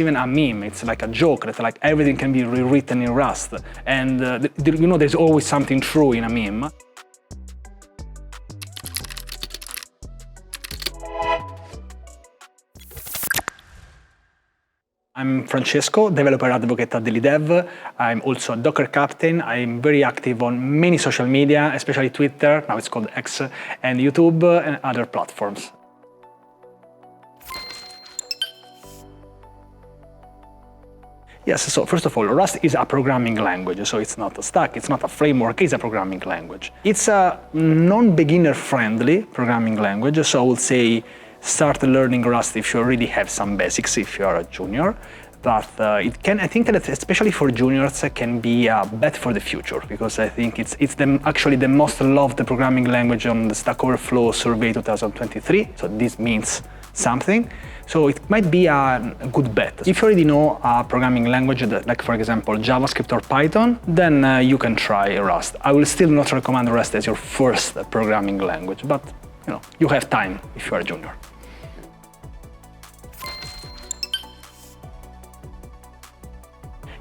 it's even a meme. It's like a joke that like everything can be rewritten in Rust. And you know, there's always something true in a meme. I'm Francesco, developer advocate at Daily Dev. I'm also a Docker captain. I'm very active on many social media, especially Twitter, now it's called X, and YouTube and other platforms. Yes, so first of all, Rust is a programming language, so it's not a stack, it's not a framework, it's a programming language. It's a non-beginner friendly programming language, so I would say start learning Rust if you already have some basics, if you are a junior. But I think that especially for juniors, can be a bet for the future, because I think it's actually the most loved programming language on the Stack Overflow survey 2023, so this means something. So it might be a good bet. If you already know a programming language, like for example JavaScript or Python, then you can try Rust. I will still not recommend Rust as your first programming language, but you know, you have time if you are a junior.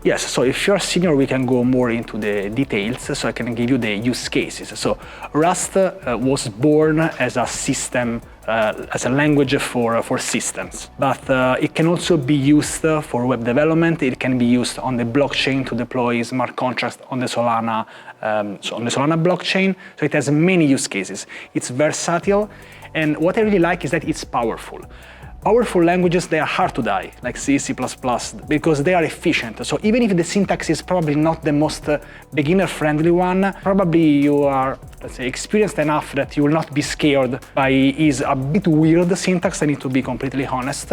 Yes, so if you're a senior, we can go more into the details, so I can give you the use cases. So Rust was born as a system, as a language for systems, but it can also be used for web development. It can be used on the blockchain to deploy smart contracts on the Solana, blockchain. So it has many use cases. It's versatile, and what I really like is that it's powerful. Powerful languages, they are hard to die, like C, C++, because they are efficient. So even if the syntax is probably not the most beginner-friendly one, probably you are, let's say, experienced enough that you will not be scared by is a bit weird syntax, I need to be completely honest.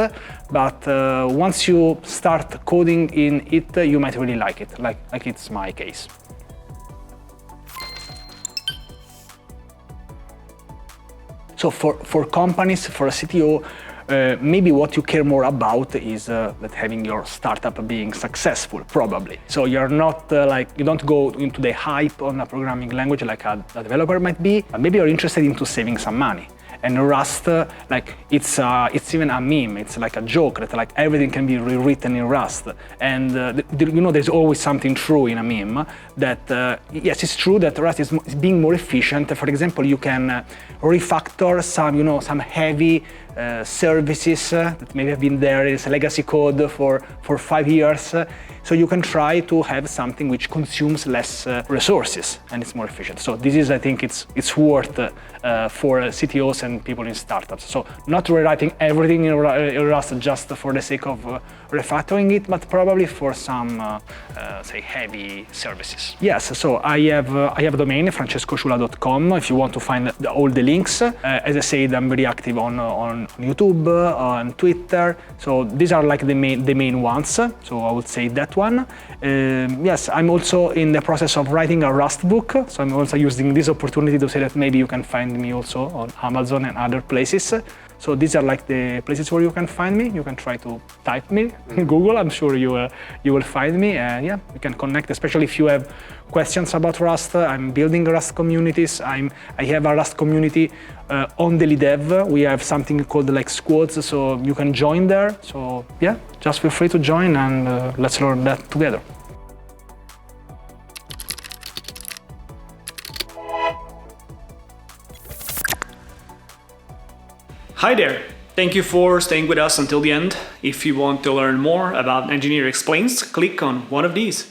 But once you start coding in it, you might really like it, like it's my case. So for companies, for a CTO, maybe what you care more about is that having your startup being successful, probably. So you're not you don't go into the hype on a programming language like a developer might be. Maybe you're interested into saving some money. And Rust, it's even a meme. It's like a joke that like everything can be rewritten in Rust. And you know, there's always something true in a meme. That yes, it's true that Rust is being more efficient. For example, you can refactor some heavy services that maybe have been there as legacy code for 5 years. So you can try to have something which consumes less resources and it's more efficient. So this is, I think, it's worth for CTOs and people in startups. So not rewriting everything in Rust just for the sake of refactoring it, but probably for some, say, heavy services. Yes, so I have a domain, francescociulla.com, if you want to find all the links. As I said, I'm very active on YouTube, on Twitter. So these are like the main ones. So I would say that one. Yes, I'm also in the process of writing a Rust book. So I'm also using this opportunity to say that maybe you can find me also on Amazon and other places. So these are like the places where you can find me. You can try to type me in Google. I'm sure you will find me. And yeah, we can connect, especially if you have questions about Rust. I'm building Rust communities. I have a Rust community on Daily Dev. We have something called like squads, so you can join there. So yeah, just feel free to join and let's learn that together. Hi there! Thank you for staying with us until the end. If you want to learn more about Engineer Explains, click on one of these.